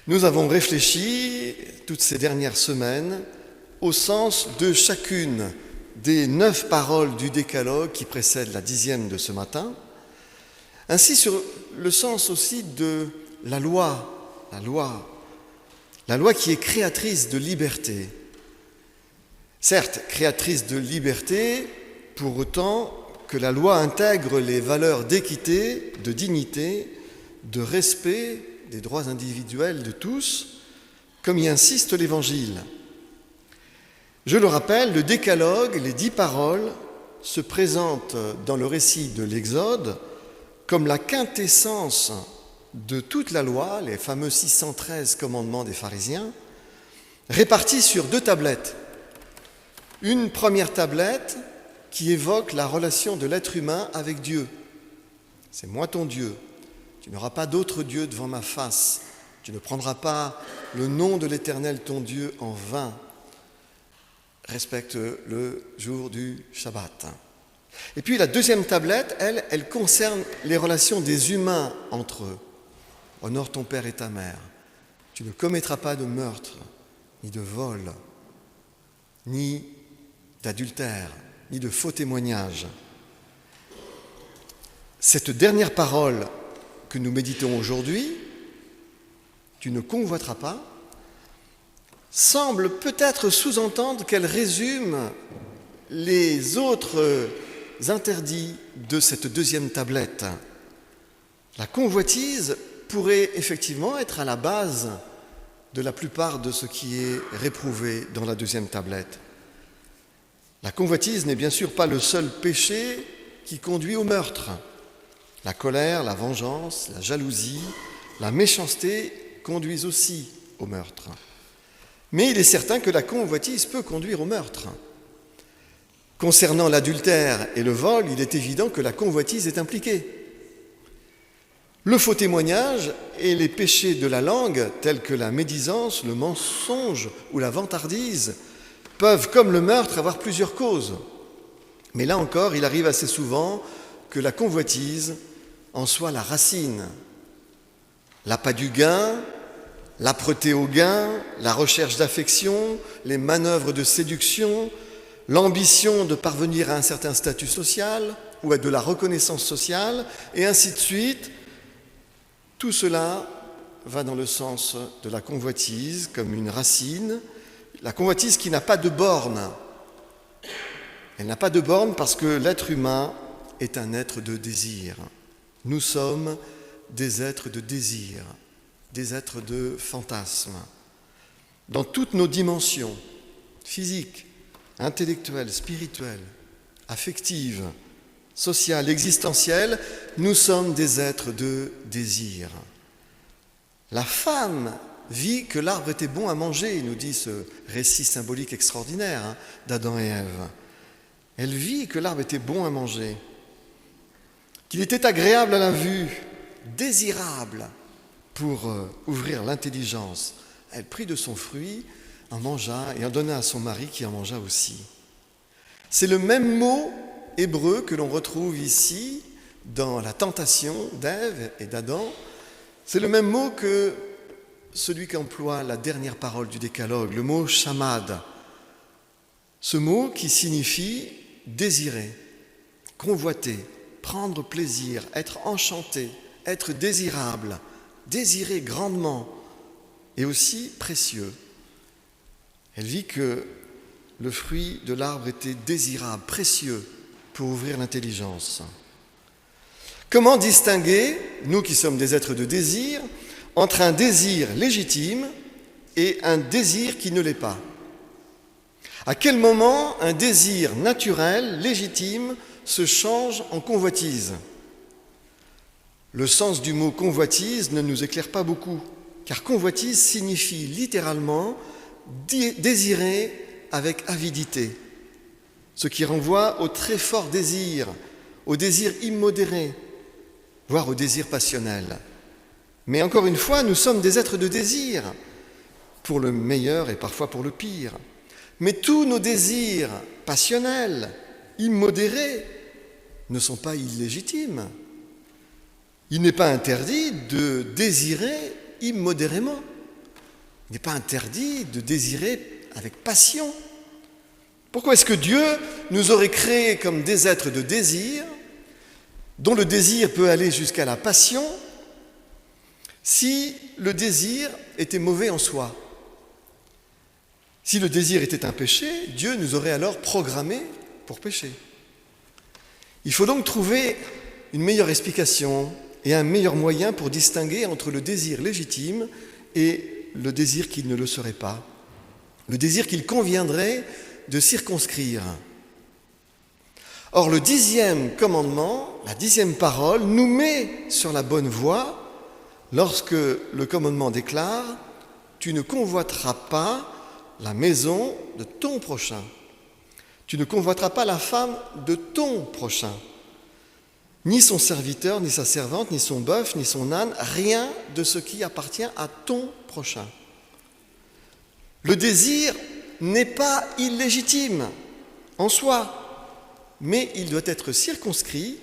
Nous avons réfléchi toutes ces dernières semaines au sens de chacune des 9 paroles du Décalogue qui précèdent la 10e de ce matin, ainsi sur le sens aussi de la loi qui est créatrice de liberté. Certes, créatrice de liberté, pour autant que la loi intègre les valeurs d'équité, de dignité, de respect des droits individuels de tous, comme y insiste l'Évangile. Je le rappelle, le Décalogue, les 10 paroles, se présentent dans le récit de l'Exode comme la quintessence de toute la loi, les fameux 613 commandements des pharisiens, répartis sur 2 tablettes. Une première tablette qui évoque la relation de l'être humain avec Dieu. C'est moi ton Dieu. Tu n'auras pas d'autre Dieu devant ma face. Tu ne prendras pas le nom de l'Éternel ton Dieu en vain. Respecte le jour du Shabbat. Et puis la deuxième tablette, elle concerne les relations des humains entre eux. Honore ton père et ta mère. Tu ne commettras pas de meurtre, ni de vol, ni d'adultère, ni de faux témoignages. Cette dernière parole que nous méditons aujourd'hui, tu ne convoiteras pas, semble peut-être sous-entendre qu'elle résume les autres interdits de cette deuxième tablette. La convoitise pourrait effectivement être à la base de la plupart de ce qui est réprouvé dans la deuxième tablette. La convoitise n'est bien sûr pas le seul péché qui conduit au meurtre. La colère, la vengeance, la jalousie, la méchanceté conduisent aussi au meurtre. Mais il est certain que la convoitise peut conduire au meurtre. Concernant l'adultère et le vol, il est évident que la convoitise est impliquée. Le faux témoignage et les péchés de la langue, tels que la médisance, le mensonge ou la vantardise, peuvent, comme le meurtre, avoir plusieurs causes. Mais là encore, il arrive assez souvent que la convoitise en soit la racine. L'appât du gain, l'âpreté au gain, la recherche d'affection, les manœuvres de séduction, l'ambition de parvenir à un certain statut social ou à de la reconnaissance sociale, et ainsi de suite. Tout cela va dans le sens de la convoitise comme une racine, la convoitise qui n'a pas de borne. Elle n'a pas de borne parce que l'être humain est un être de désir. Nous sommes des êtres de désir, des êtres de fantasmes. Dans toutes nos dimensions, physiques, intellectuelles, spirituelles, affectives, sociales, existentielles, nous sommes des êtres de désir. La femme vit que l'arbre était bon à manger, nous dit ce récit symbolique extraordinaire d'Adam et Ève. Elle vit que l'arbre était bon à manger, qu'il était agréable à la vue, désirable pour ouvrir l'intelligence. Elle prit de son fruit, en mangea et en donna à son mari qui en mangea aussi. C'est le même mot hébreu que l'on retrouve ici dans la tentation d'Ève et d'Adam. C'est le même mot que celui qu'emploie la dernière parole du Décalogue, le mot shamad. Ce mot qui signifie désirer, convoiter, prendre plaisir, être enchanté, être désirable, désirer grandement et aussi précieux. Elle vit que le fruit de l'arbre était désirable, précieux pour ouvrir l'intelligence. Comment distinguer, nous qui sommes des êtres de désir, entre un désir légitime et un désir qui ne l'est pas? À quel moment un désir naturel, légitime, se change en convoitise? Le sens du mot convoitise ne nous éclaire pas beaucoup, car convoitise signifie littéralement désirer avec avidité, ce qui renvoie au très fort désir, au désir immodéré, voire au désir passionnel. Mais encore une fois, nous sommes des êtres de désir, pour le meilleur et parfois pour le pire. Mais tous nos désirs passionnels, immodérés, ne sont pas illégitimes. Il n'est pas interdit de désirer immodérément. n'est pas interdit de désirer avec passion. Pourquoi est-ce que Dieu nous aurait créés comme des êtres de désir, dont le désir peut aller jusqu'à la passion, si le désir était mauvais en soi? Si le désir était un péché, Dieu nous aurait alors programmés pour pécher. Il faut donc trouver une meilleure explication et un meilleur moyen pour distinguer entre le désir légitime et le désir qui ne le serait pas, le désir qu'il conviendrait de circonscrire. Or, le 10e commandement, la 10e parole, nous met sur la bonne voie lorsque le commandement déclare « Tu ne convoiteras pas la maison de ton prochain. Tu ne convoiteras pas la femme de ton prochain. Ni son serviteur, ni sa servante, ni son bœuf, ni son âne, rien de ce qui appartient à ton prochain. » Le désir n'est pas illégitime en soi, mais il doit être circonscrit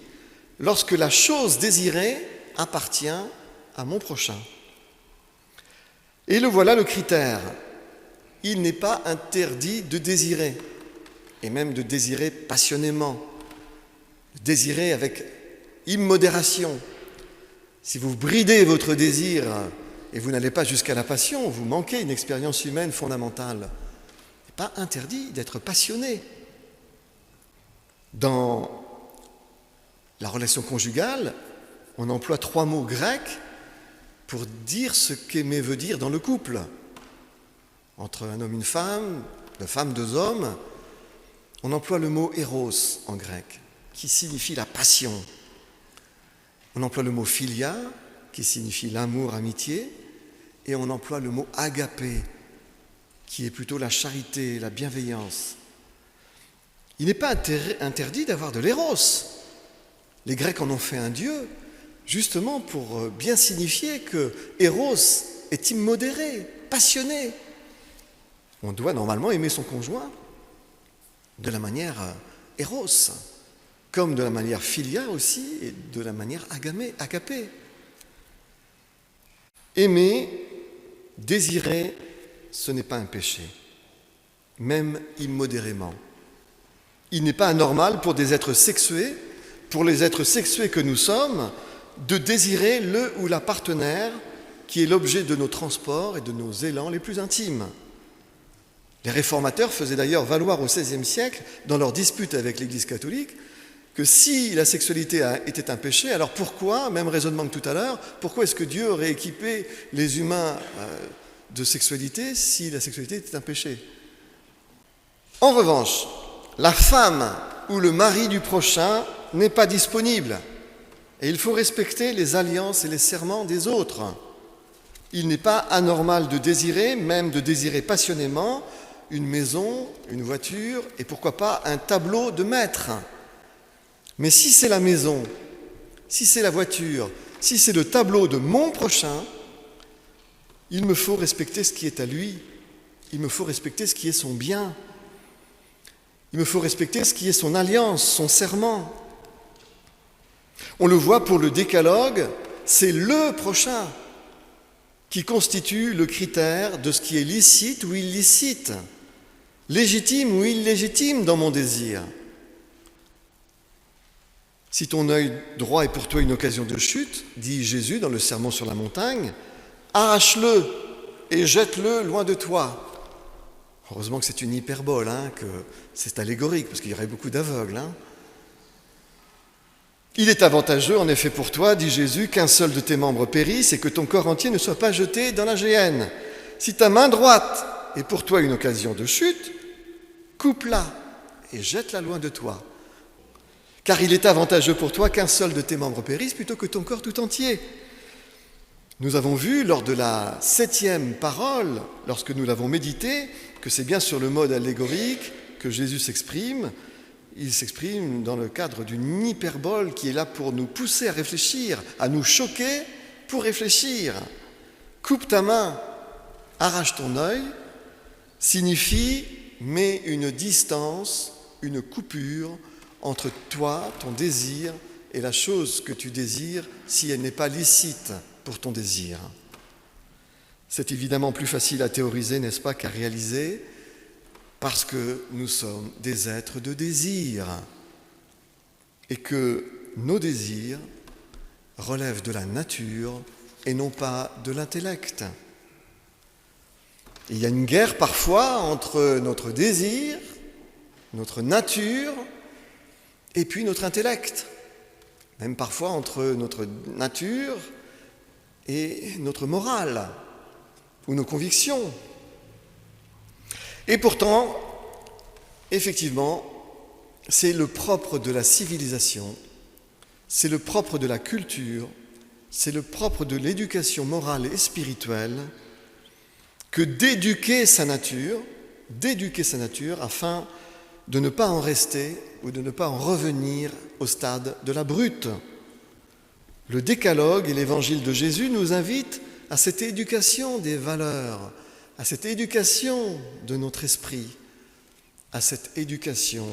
lorsque la chose désirée appartient à mon prochain. Et le voilà le critère. Il n'est pas interdit de désirer, et même de désirer passionnément, de désirer avec immodération. Si vous bridez votre désir et vous n'allez pas jusqu'à la passion, vous manquez une expérience humaine fondamentale. Il n'est pas interdit d'être passionné. Dans la relation conjugale, on emploie 3 mots grecs pour dire ce qu'aimer veut dire dans le couple. Entre un homme et une femme, 2 hommes, on emploie le mot éros en grec, qui signifie la passion. On emploie le mot philia, qui signifie l'amour, amitié, et on emploie le mot agapé, qui est plutôt la charité, la bienveillance. Il n'est pas interdit d'avoir de l'éros. Les Grecs en ont fait un dieu, justement pour bien signifier que éros est immodéré, passionné. On doit normalement aimer son conjoint de la manière éros, comme de la manière philia aussi, et de la manière agapé. Aimer, désirer, ce n'est pas un péché, même immodérément. Il n'est pas anormal pour des êtres sexués, pour les êtres sexués que nous sommes, de désirer le ou la partenaire qui est l'objet de nos transports et de nos élans les plus intimes. Les réformateurs faisaient d'ailleurs valoir au XVIe siècle, dans leur dispute avec l'Église catholique, que si la sexualité était un péché, alors pourquoi, même raisonnement que tout à l'heure, pourquoi est-ce que Dieu aurait équipé les humains de sexualité si la sexualité était un péché? En revanche, la femme ou le mari du prochain n'est pas disponible et il faut respecter les alliances et les serments des autres. Il n'est pas anormal de désirer, même de désirer passionnément, une maison, une voiture et pourquoi pas un tableau de maître. Mais si c'est la maison, si c'est la voiture, si c'est le tableau de mon prochain, il me faut respecter ce qui est à lui, il me faut respecter ce qui est son bien, il me faut respecter ce qui est son alliance, son serment. On le voit pour le décalogue, c'est le prochain qui constitue le critère de ce qui est licite ou illicite, légitime ou illégitime dans mon désir. Si ton œil droit est pour toi une occasion de chute, dit Jésus dans le Sermon sur la montagne, arrache-le et jette-le loin de toi. Heureusement que c'est une hyperbole, que c'est allégorique, parce qu'il y aurait beaucoup d'aveugles. Il est avantageux, en effet, pour toi, dit Jésus, qu'un seul de tes membres périsse et que ton corps entier ne soit pas jeté dans la géhenne. Si ta main droite est pour toi une occasion de chute, coupe-la et jette-la loin de toi. Car il est avantageux pour toi qu'un seul de tes membres périsse plutôt que ton corps tout entier. Nous avons vu lors de la 7e parole, lorsque nous l'avons médité, que c'est bien sur le mode allégorique que Jésus s'exprime. Il s'exprime dans le cadre d'une hyperbole qui est là pour nous pousser à réfléchir, à nous choquer pour réfléchir. Coupe ta main, arrache ton œil, signifie mets une distance, une coupure entre toi, ton désir, et la chose que tu désires si elle n'est pas licite pour ton désir. C'est évidemment plus facile à théoriser, n'est-ce pas, qu'à réaliser, parce que nous sommes des êtres de désir et que nos désirs relèvent de la nature et non pas de l'intellect. Il y a une guerre parfois entre notre désir, notre nature, et puis notre intellect. Même parfois entre notre nature et notre morale, ou nos convictions. Et pourtant, effectivement, c'est le propre de la civilisation, c'est le propre de la culture, c'est le propre de l'éducation morale et spirituelle que d'éduquer sa nature afin de ne pas en rester ou de ne pas en revenir au stade de la brute. Le décalogue et l'évangile de Jésus nous invitent à cette éducation des valeurs, à cette éducation de notre esprit, à cette éducation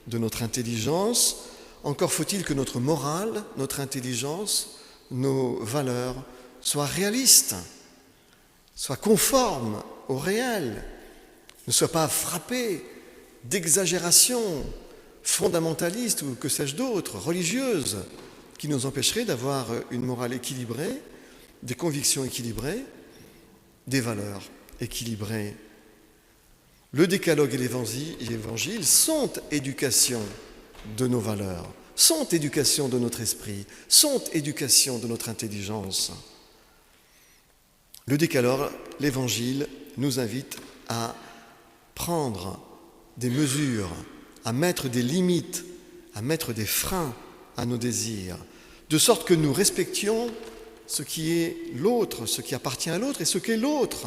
de notre intelligence. Encore faut-il que notre morale, notre intelligence, nos valeurs soient réalistes, soient conformes au réel, ne soient pas frappées d'exagérations fondamentalistes ou que sais-je d'autres, religieuses, qui nous empêcheraient d'avoir une morale équilibrée, des convictions équilibrées, des valeurs équilibrées. Le décalogue et l'évangile sont éducation de nos valeurs, sont éducation de notre esprit, sont éducation de notre intelligence. Le décalogue, l'évangile, nous invite à prendre des mesures, à mettre des limites, à mettre des freins à nos désirs, de sorte que nous respections ce qui est l'autre, ce qui appartient à l'autre et ce qu'est l'autre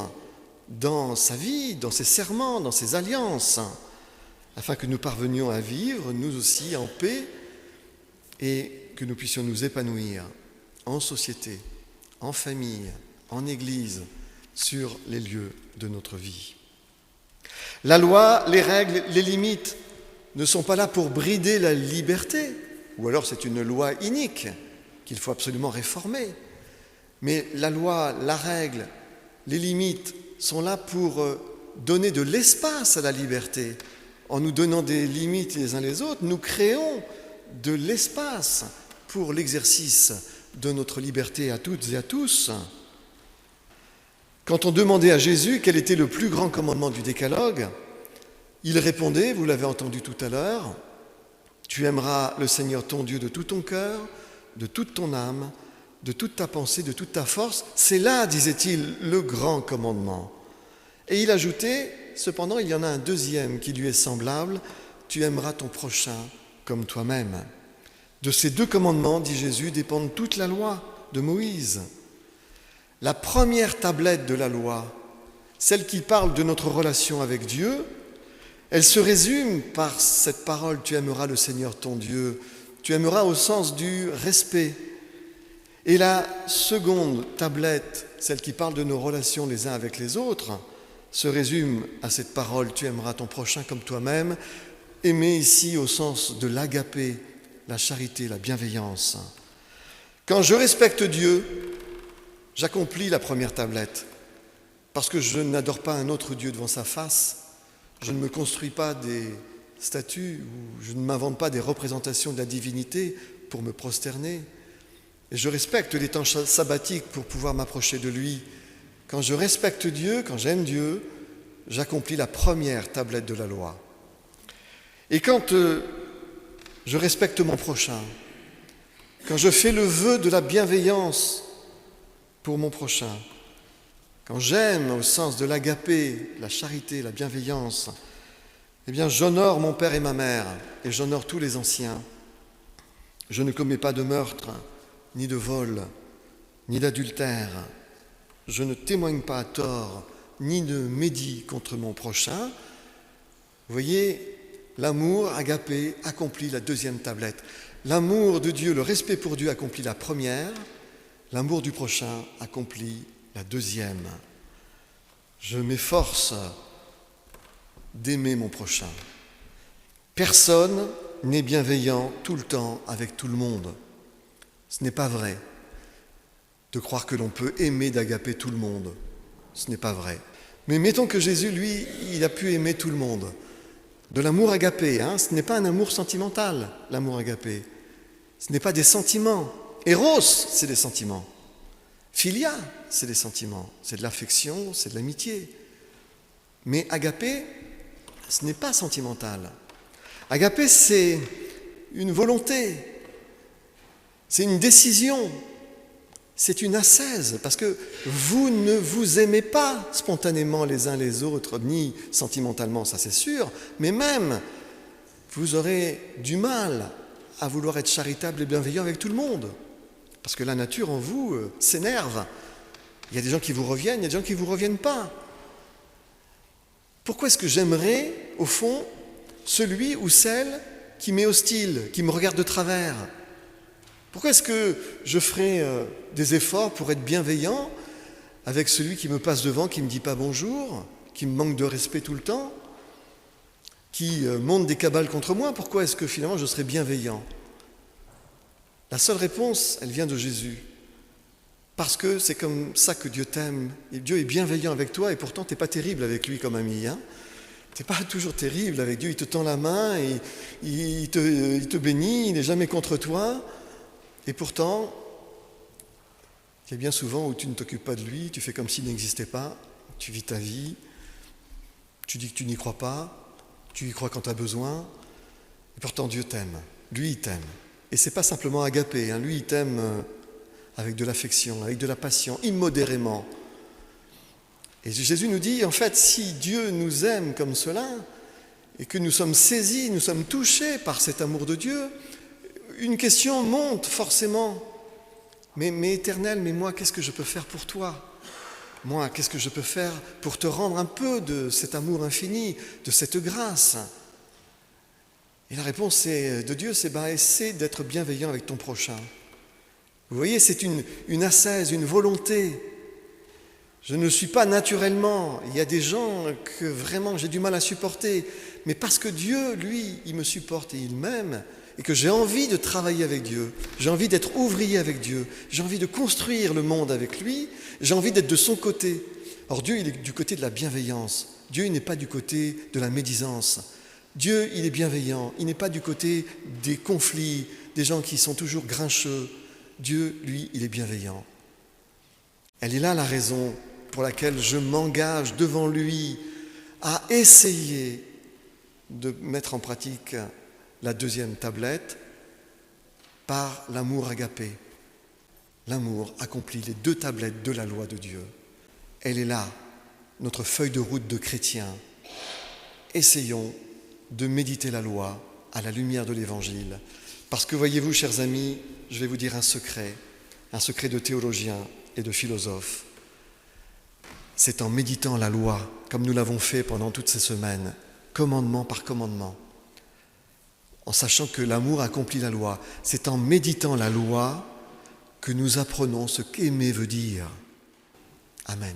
dans sa vie, dans ses serments, dans ses alliances, afin que nous parvenions à vivre, nous aussi, en paix et que nous puissions nous épanouir en société, en famille, en Église, sur les lieux de notre vie. La loi, les règles, les limites ne sont pas là pour brider la liberté, ou alors c'est une loi inique qu'il faut absolument réformer. Mais la loi, la règle, les limites sont là pour donner de l'espace à la liberté. En nous donnant des limites les uns les autres, nous créons de l'espace pour l'exercice de notre liberté à toutes et à tous. Quand on demandait à Jésus quel était le plus grand commandement du décalogue, il répondait, vous l'avez entendu tout à l'heure, « Tu aimeras le Seigneur ton Dieu de tout ton cœur, de toute ton âme, de toute ta pensée, de toute ta force. » C'est là, disait-il, le grand commandement. Et il ajoutait, cependant, il y en a un deuxième qui lui est semblable, « Tu aimeras ton prochain comme toi-même. » De ces deux commandements, dit Jésus, dépendent toute la loi de Moïse. La première tablette de la loi, celle qui parle de notre relation avec Dieu, elle se résume par cette parole « Tu aimeras le Seigneur ton Dieu ». Tu aimeras au sens du respect. Et la seconde tablette, celle qui parle de nos relations les uns avec les autres, se résume à cette parole « Tu aimeras ton prochain comme toi-même », aimer ici au sens de l'agapé, la charité, la bienveillance. Quand je respecte Dieu, j'accomplis la première tablette, parce que je n'adore pas un autre Dieu devant sa face, je ne me construis pas des statues ou je ne m'invente pas des représentations de la divinité pour me prosterner. Et je respecte les temps sabbatiques pour pouvoir m'approcher de lui. Quand je respecte Dieu, quand j'aime Dieu, j'accomplis la première tablette de la loi. Et quand je respecte mon prochain, quand je fais le vœu de la bienveillance pour mon prochain, quand j'aime au sens de l'agapé, la charité, la bienveillance, eh bien j'honore mon père et ma mère et j'honore tous les anciens. Je ne commets pas de meurtre, ni de vol, ni d'adultère. Je ne témoigne pas à tort, ni ne médis contre mon prochain. Vous voyez, l'amour agapé accomplit la deuxième tablette. L'amour de Dieu, le respect pour Dieu accomplit la première. L'amour du prochain accomplit la deuxième. Je m'efforce d'aimer mon prochain. Personne n'est bienveillant tout le temps avec tout le monde. Ce n'est pas vrai de croire que l'on peut aimer d'agapé tout le monde. ce n'est pas vrai. Mais mettons que Jésus, lui, il a pu aimer tout le monde. De l'amour agapé, ce n'est pas un amour sentimental, l'amour agapé. Ce n'est pas des sentiments. Eros, c'est des sentiments. Philia, c'est des sentiments. C'est de l'affection, c'est de l'amitié. Mais agapé, ce n'est pas sentimental. Agapé, c'est une volonté, c'est une décision, c'est une ascèse, parce que vous ne vous aimez pas spontanément les uns les autres, ni sentimentalement, ça c'est sûr, mais même, vous aurez du mal à vouloir être charitable et bienveillant avec tout le monde, parce que la nature en vous s'énerve. Il y a des gens qui vous reviennent, il y a des gens qui ne vous reviennent pas. Pourquoi est-ce que j'aimerais, au fond, celui ou celle qui m'est hostile, qui me regarde de travers? Pourquoi est-ce que je ferai des efforts pour être bienveillant avec celui qui me passe devant, qui ne me dit pas bonjour, qui me manque de respect tout le temps, qui monte des cabales contre moi? Pourquoi est-ce que finalement je serai bienveillant? La seule réponse, elle vient de Jésus. Parce que c'est comme ça que Dieu t'aime. Et Dieu est bienveillant avec toi et pourtant tu n'es pas terrible avec lui comme ami. Tu n'es pas toujours terrible avec Dieu. Il te tend la main, et il te bénit, il n'est jamais contre toi. Et pourtant, il y a bien souvent où tu ne t'occupes pas de lui, tu fais comme s'il n'existait pas, tu vis ta vie, tu dis que tu n'y crois pas, tu y crois quand tu as besoin. Et pourtant Dieu t'aime. Lui, il t'aime. Et ce n'est pas simplement agapé. Lui, il t'aime avec de l'affection, avec de la passion, immodérément. Et Jésus nous dit, en fait, si Dieu nous aime comme cela, et que nous sommes saisis, nous sommes touchés par cet amour de Dieu, une question monte forcément. Mais Éternel, mais moi, qu'est-ce que je peux faire pour toi? Moi, qu'est-ce que je peux faire pour te rendre un peu de cet amour infini, de cette grâce? Et la réponse de Dieu, c'est essaie d'être bienveillant avec ton prochain. Vous voyez, c'est une ascèse, une volonté. Je ne suis pas naturellement. Il y a des gens que vraiment j'ai du mal à supporter. Mais parce que Dieu, lui, il me supporte et il m'aime, et que j'ai envie de travailler avec Dieu, j'ai envie d'être ouvrier avec Dieu, j'ai envie de construire le monde avec lui, j'ai envie d'être de son côté. Or Dieu, il est du côté de la bienveillance. Dieu, il n'est pas du côté de la médisance. Dieu, il est bienveillant. Il n'est pas du côté des conflits, des gens qui sont toujours grincheux. Dieu, lui, il est bienveillant. Elle est là la raison pour laquelle je m'engage devant lui à essayer de mettre en pratique la deuxième tablette par l'amour agapé. L'amour accomplit les 2 tablettes de la loi de Dieu. Elle est là, notre feuille de route de chrétien. Essayons de méditer la loi à la lumière de l'Évangile. Parce que voyez-vous, chers amis, je vais vous dire un secret de théologien et de philosophe. C'est en méditant la loi, comme nous l'avons fait pendant toutes ces semaines, commandement par commandement, en sachant que l'amour accomplit la loi. C'est en méditant la loi que nous apprenons ce qu'aimer veut dire. Amen.